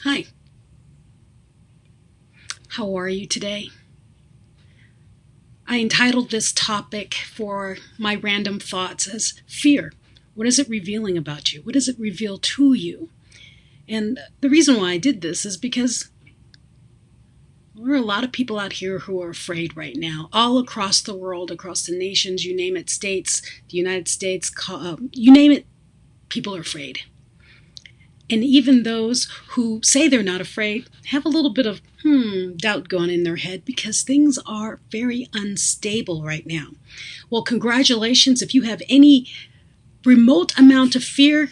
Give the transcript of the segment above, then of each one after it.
Hi. How are you today? I entitled this topic for my random thoughts as fear. What is it revealing about you? What does it reveal to you? And the reason why I did this is because there are a lot of people out here who are afraid right now, all across the world, across the nations, you name it, states, the United States, you name it, people are afraid. And even those who say they're not afraid have a little bit of doubt going in their head because things are very unstable right now. Well, congratulations. If you have any remote amount of fear,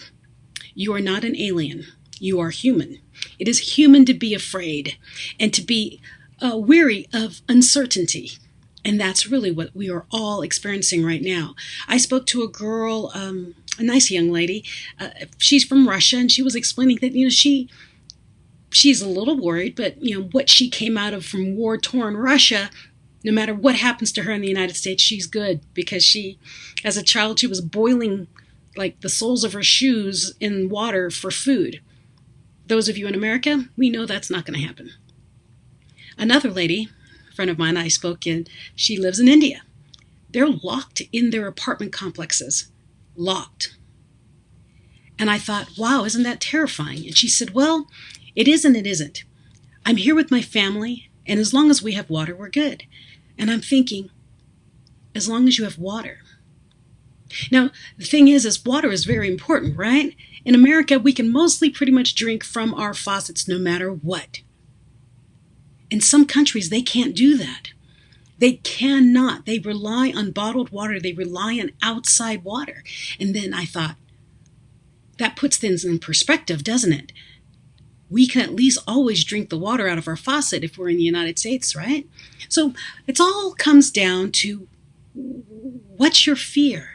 you are not an alien. You are human. It is human to be afraid and to be weary of uncertainty. And that's really what we are all experiencing right now. I spoke to a girl, a nice young lady. She's from Russia, and she was explaining that, she's a little worried, but, what she came out of from war-torn Russia, no matter what happens to her in the United States, she's good because she, as a child, she was boiling like the soles of her shoes in water for food. Those of you in America, we know that's not going to happen. Another lady, a friend of mine I spoke in, she lives in India. They're locked in their apartment complexes. Locked. And I thought, wow, isn't that terrifying? And she said, well, it is and it isn't. I'm here with my family, and as long as we have water, we're good. And I'm thinking, as long as you have water. Now, the thing is water is very important, right? In America, we can mostly pretty much drink from our faucets no matter what. In some countries, they can't do that. They cannot. They rely on bottled water. They rely on outside water. And then I thought, that puts things in perspective, doesn't it? We can at least always drink the water out of our faucet if we're in the United States, right? So it all comes down to, what's your fear?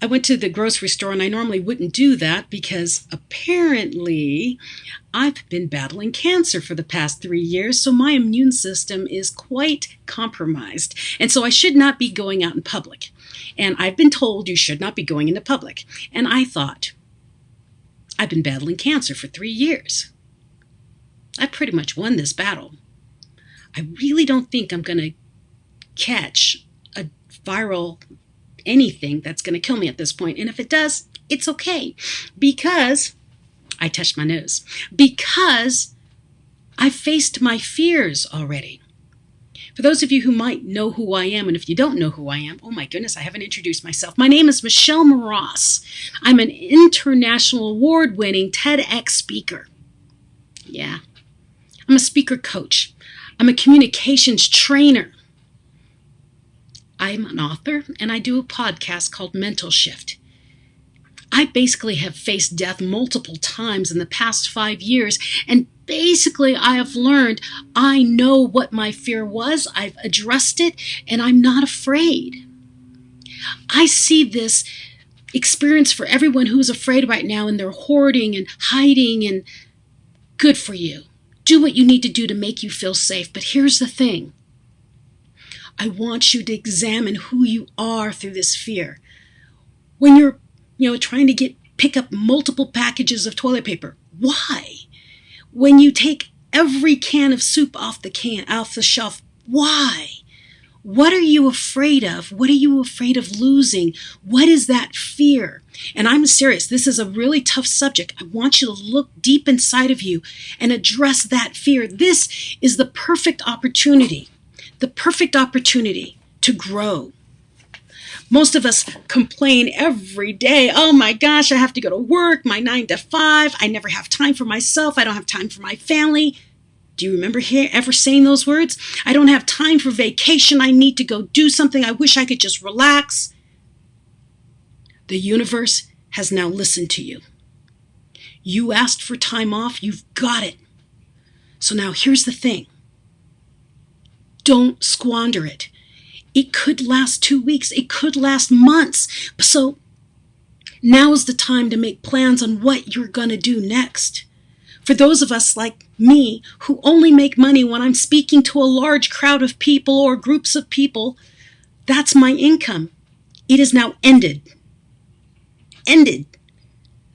I went to the grocery store, and I normally wouldn't do that because apparently I've been battling cancer for the past 3 years, so my immune system is quite compromised. And so I should not be going out in public. And I've been told you should not be going into public. And I thought, I've been battling cancer for 3 years. I pretty much won this battle. I really don't think I'm going to catch a viral anything that's going to kill me at this point. And if it does, it's okay. Because I touched my nose. Because I faced my fears already. For those of you who might know who I am, and if you don't know who I am, oh my goodness, I haven't introduced myself. My name is Michelle Mras. I'm an international award-winning TEDx speaker. Yeah. I'm a speaker coach. I'm a communications trainer. I'm an author, and I do a podcast called MentalShift. I basically have faced death multiple times in the past 5 years, and basically I have learned I know what my fear was, I've addressed it, and I'm not afraid. I see this experience for everyone who's afraid right now, and they're hoarding and hiding, and good for you. Do what you need to do to make you feel safe, but here's the thing. I want you to examine who you are through this fear. When you're, trying to pick up multiple packages of toilet paper, why? When you take every can of soup off the shelf, why? What are you afraid of? What are you afraid of losing? What is that fear? And I'm serious. This is a really tough subject. I want you to look deep inside of you and address that fear. This is the perfect opportunity. The perfect opportunity to grow. Most of us complain every day. Oh my gosh, I have to go to work, my 9 to 5. I never have time for myself. I don't have time for my family. Do you remember ever saying those words? I don't have time for vacation. I need to go do something. I wish I could just relax. The universe has now listened to you. You asked for time off. You've got it. So now here's the thing. Don't squander it. It could last 2 weeks. It could last months. So now is the time to make plans on what you're going to do next. For those of us like me who only make money when I'm speaking to a large crowd of people or groups of people, that's my income. It is now ended. Ended.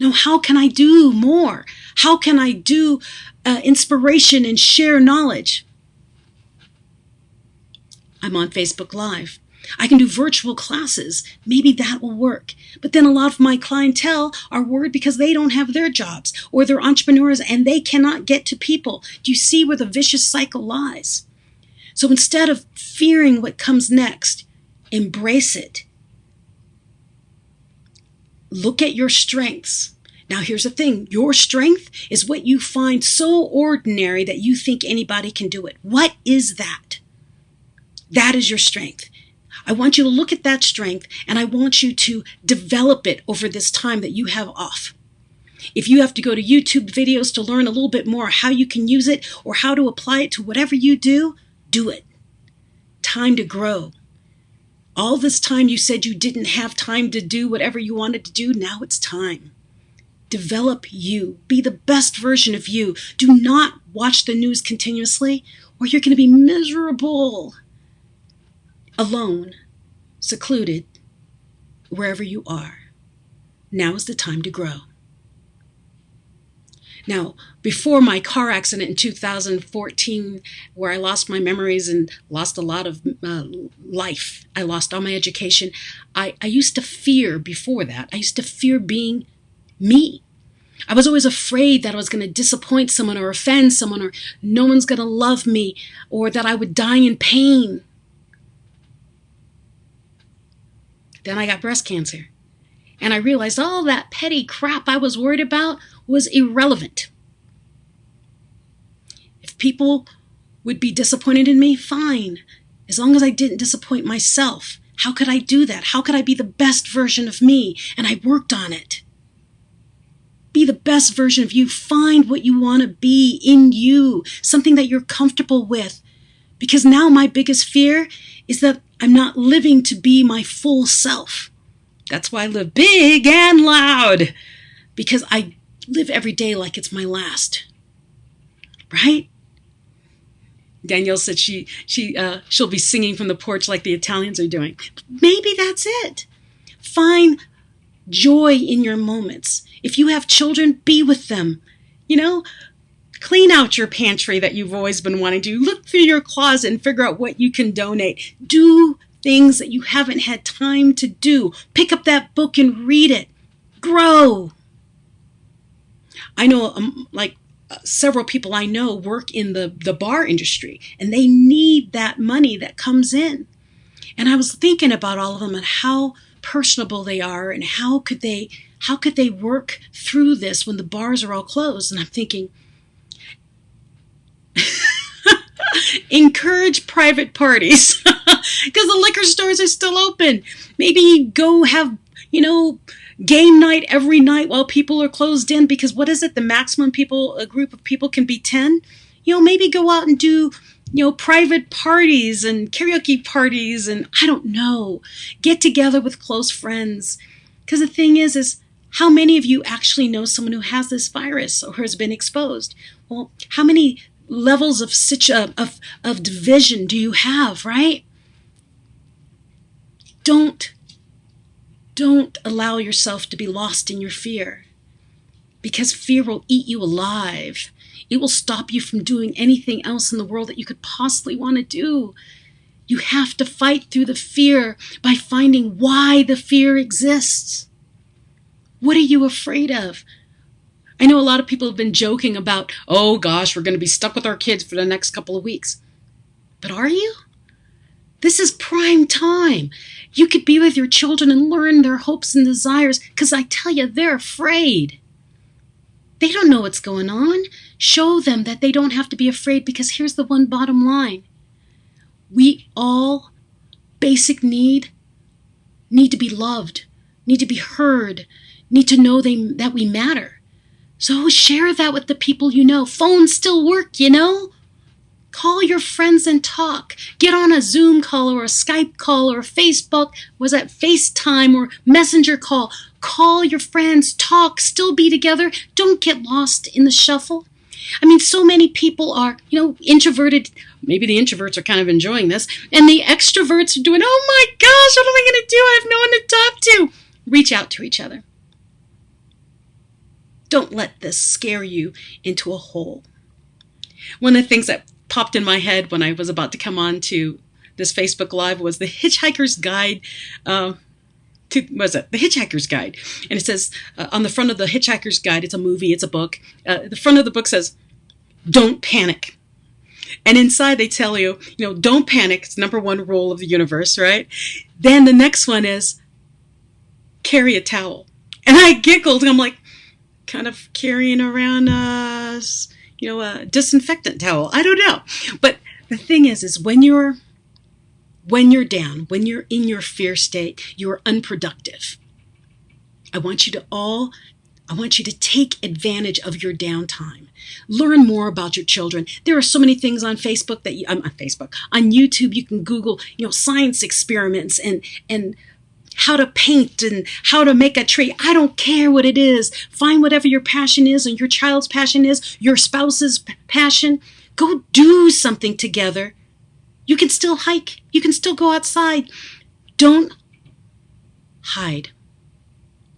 No, how can I do more? How can I do inspiration and share knowledge? I'm on Facebook Live. I can do virtual classes. Maybe that will work. But then a lot of my clientele are worried because they don't have their jobs or they're entrepreneurs and they cannot get to people. Do you see where the vicious cycle lies? So instead of fearing what comes next, embrace it. Look at your strengths. Now here's the thing. Your strength is what you find so ordinary that you think anybody can do it. What is that? That is your strength. I want you to look at that strength and I want you to develop it over this time that you have off. If you have to go to YouTube videos to learn a little bit more how you can use it or how to apply it to whatever you do, do it. Time to grow. All this time you said you didn't have time to do whatever you wanted to do, now it's time. Develop you. Be the best version of you. Do not watch the news continuously or you're going to be miserable. Alone, secluded, wherever you are. Now is the time to grow. Now, before my car accident in 2014, where I lost my memories and lost a lot of life, I lost all my education, I used to fear before that. I used to fear being me. I was always afraid that I was going to disappoint someone or offend someone or no one's going to love me or that I would die in pain. Then I got breast cancer. And I realized all that petty crap I was worried about was irrelevant. If people would be disappointed in me, fine. As long as I didn't disappoint myself. How could I do that? How could I be the best version of me? And I worked on it. Be the best version of you. Find what you want to be in you. Something that you're comfortable with. Because now my biggest fear is that I'm not living to be my full self. That's why I live big and loud. Because I live every day like it's my last. Right? Danielle said she'll be singing from the porch like the Italians are doing. Maybe that's it. Find joy in your moments. If you have children, be with them. Clean out your pantry that you've always been wanting to. Look through your closet and figure out what you can donate. Do things that you haven't had time to do. Pick up that book and read it. Grow. I know several people I know work in the bar industry and they need that money that comes in. And I was thinking about all of them and how personable they are and how could they work through this when the bars are all closed. And I'm thinking, encourage private parties because the liquor stores are still open. Maybe go have, game night every night while people are closed in because what is it? The maximum a group of people can be 10. Maybe go out and do, private parties and karaoke parties and I don't know, get together with close friends. Because the thing is how many of you actually know someone who has this virus or has been exposed? Well, how many levels of division do you have, right? Don't allow yourself to be lost in your fear because fear will eat you alive. It will stop you from doing anything else in the world that you could possibly want to do. You have to fight through the fear by finding why the fear exists. What are you afraid of? I know a lot of people have been joking about, oh gosh, we're going to be stuck with our kids for the next couple of weeks. But are you? This is prime time. You could be with your children and learn their hopes and desires because I tell you, they're afraid. They don't know what's going on. Show them that they don't have to be afraid because here's the one bottom line. We all, basic need to be loved, need to be heard, need to know that we matter. So share that with the people you know. Phones still work, Call your friends and talk. Get on a Zoom call or a Skype call or a Facebook, was that FaceTime or Messenger call. Call your friends, talk, still be together. Don't get lost in the shuffle. So many people are, introverted. Maybe the introverts are kind of enjoying this. And the extroverts are doing, oh my gosh, what am I going to do? I have no one to talk to. Reach out to each other. Don't let this scare you into a hole. One of the things that popped in my head when I was about to come on to this Facebook Live was the Hitchhiker's Guide. The Hitchhiker's Guide. And it says on the front of the Hitchhiker's Guide, it's a movie, it's a book. The front of the book says, don't panic. And inside they tell you, don't panic. It's number one rule of the universe, right? Then the next one is carry a towel. And I giggled. I'm like, kind of carrying around a disinfectant towel. I don't know. But the thing is when you're down, when you're in your fear state, you're unproductive. I want you to take advantage of your downtime. Learn more about your children. There are so many things on Facebook on YouTube you can Google, science experiments and how to paint and how to make a tree. I don't care what it is. Find whatever your passion is and your child's passion is, your spouse's passion. Go do something together. You can still hike. You can still go outside. Don't hide.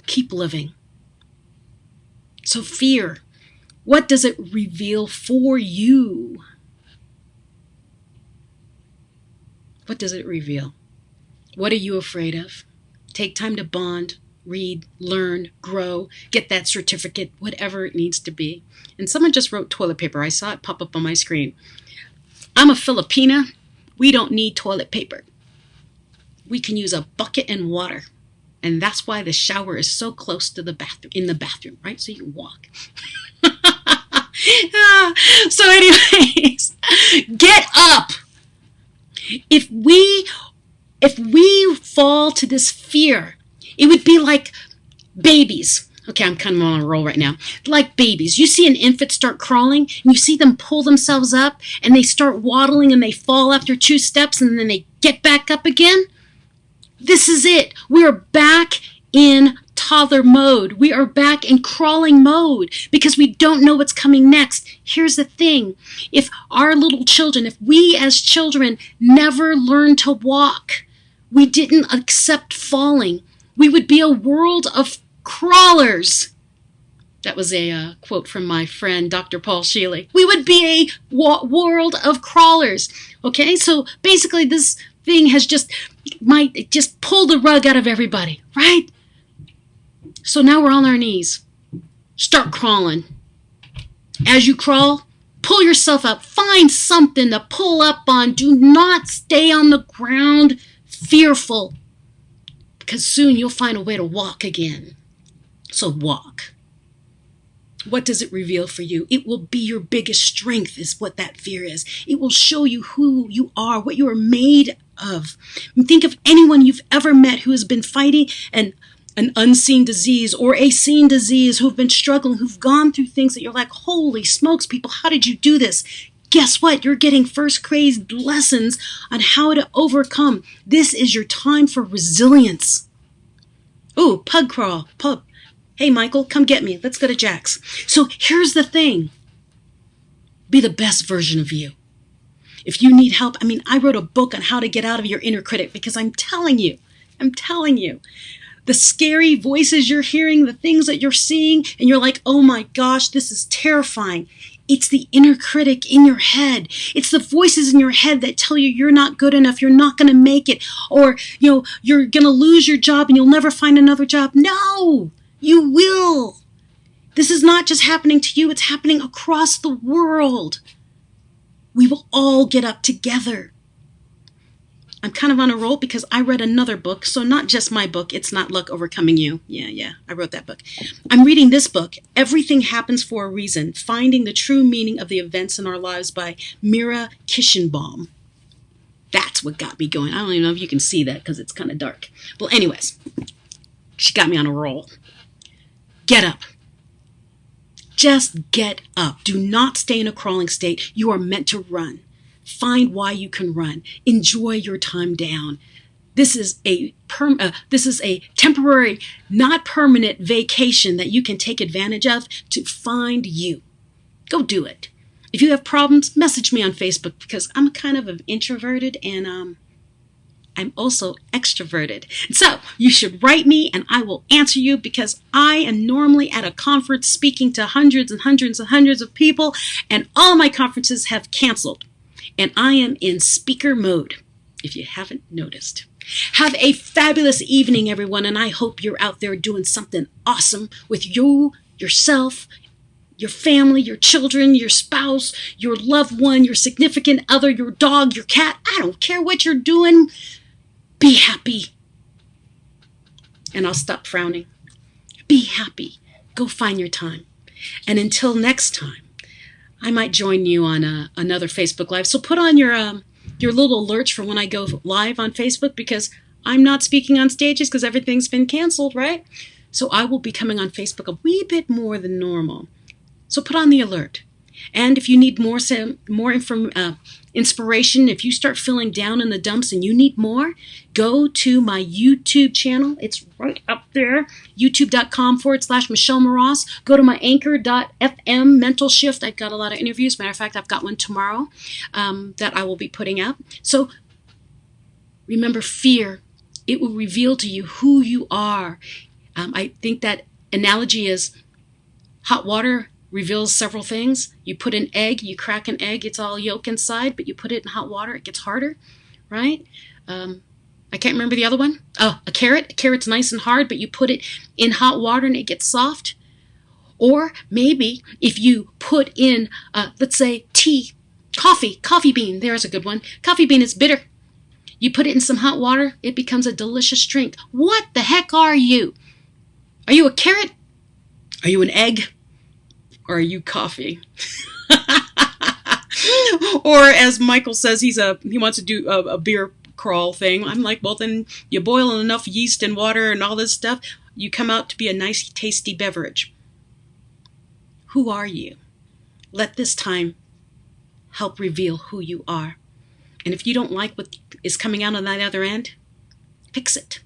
Keep living. So fear, what does it reveal for you? What does it reveal? What are you afraid of? Take time to bond, read, learn, grow, get that certificate, whatever it needs to be. And someone just wrote toilet paper. I saw it pop up on my screen. I'm a Filipina. We don't need toilet paper. We can use a bucket and water. And that's why the shower is so close to the bathroom, in the bathroom, right? So you can walk. So anyways, get up. If we fall to this fear, it would be like babies. Okay, I'm kind of on a roll right now. Like babies. You see an infant start crawling, and you see them pull themselves up, and they start waddling, and they fall after 2 steps, and then they get back up again. This is it. We are back in toddler mode. We are back in crawling mode because we don't know what's coming next. Here's the thing. If our little children, if we as children never learned to walk, we didn't accept falling, we would be a world of crawlers. That was a quote from my friend, Dr. Paul Shealy. We would be a world of crawlers. Okay, so basically this thing has just pull the rug out of everybody, right? So now we're on our knees. Start crawling. As you crawl, pull yourself up. Find something to pull up on. Do not stay on the ground fearful, because soon you'll find a way to walk again. So walk. What does it reveal for you? It will be your biggest strength is what that fear is. It will show you who you are, what you are made of. Think of anyone you've ever met who has been fighting an unseen disease or a seen disease, who've been struggling, who've gone through things that you're like, holy smokes, people, how did you do this? Guess what? You're getting first grade lessons on how to overcome. This is your time for resilience. Ooh, pug crawl, pub. Hey, Michael, come get me. Let's go to Jack's. So here's the thing. Be the best version of you. If you need help, I wrote a book on how to get out of your inner critic, because I'm telling you, the scary voices you're hearing, the things that you're seeing, and you're like, oh my gosh, this is terrifying. It's the inner critic in your head. It's the voices in your head that tell you you're not good enough, you're not going to make it, or you're going to lose your job and you'll never find another job. No, you will. This is not just happening to you, it's happening across the world. We will all get up together. I'm kind of on a roll because I read another book. So not just my book. It's Not Luck Overcoming You. Yeah. I wrote that book. I'm reading this book, Everything Happens for a Reason, Finding the True Meaning of the Events in Our Lives by Mira Kishenbaum. That's what got me going. I don't even know if you can see that because it's kind of dark. Well, anyways, she got me on a roll. Get up. Just get up. Do not stay in a crawling state. You are meant to run. Find why you can run. Enjoy your time down. This is a temporary, not permanent vacation that you can take advantage of to find you. Go do it. If you have problems, message me on Facebook because I'm kind of introverted and I'm also extroverted. So you should write me and I will answer you, because I am normally at a conference speaking to hundreds and hundreds and hundreds of people, and all of my conferences have canceled. And I am in speaker mode, if you haven't noticed. Have a fabulous evening, everyone, and I hope you're out there doing something awesome with you, yourself, your family, your children, your spouse, your loved one, your significant other, your dog, your cat. I don't care what you're doing. Be happy. And I'll stop frowning. Be happy. Go find your time. And until next time, I might join you on another Facebook Live. So put on your little alerts for when I go live on Facebook, because I'm not speaking on stages because everything's been canceled, right? So I will be coming on Facebook a wee bit more than normal. So put on the alert. And if you need more inspiration, if you start feeling down in the dumps and you need more, go to my YouTube channel. It's right up there, youtube.com/Michelle Mras. Go to my anchor.fm MentalShift. I've got a lot of interviews. Matter of fact, I've got one tomorrow that I will be putting up. So remember, fear, it will reveal to you who you are. I think that analogy is hot water reveals several things. You put an egg, you crack an egg, it's all yolk inside, but you put it in hot water, it gets harder, right? I can't remember the other one. Oh, a carrot. A carrot's nice and hard, but you put it in hot water and it gets soft. Or maybe if you put in, let's say, coffee bean, there's a good one. Coffee bean is bitter. You put it in some hot water, it becomes a delicious drink. What the heck are you? Are you a carrot? Are you an egg? Or are you coffee? Or as Michael says, he wants to do a beer crawl thing. I'm like, well, then you boil enough yeast and water and all this stuff, you come out to be a nice, tasty beverage. Who are you? Let this time help reveal who you are. And if you don't like what is coming out on that other end, fix it.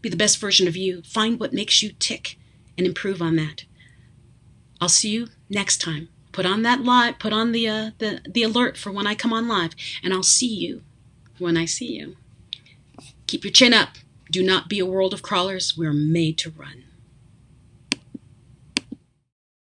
Be the best version of you. Find what makes you tick and improve on that. I'll see you next time. Put on that live, put on the alert for when I come on live, and I'll see you when I see you. Keep your chin up. Do not be a world of crawlers. We're made to run.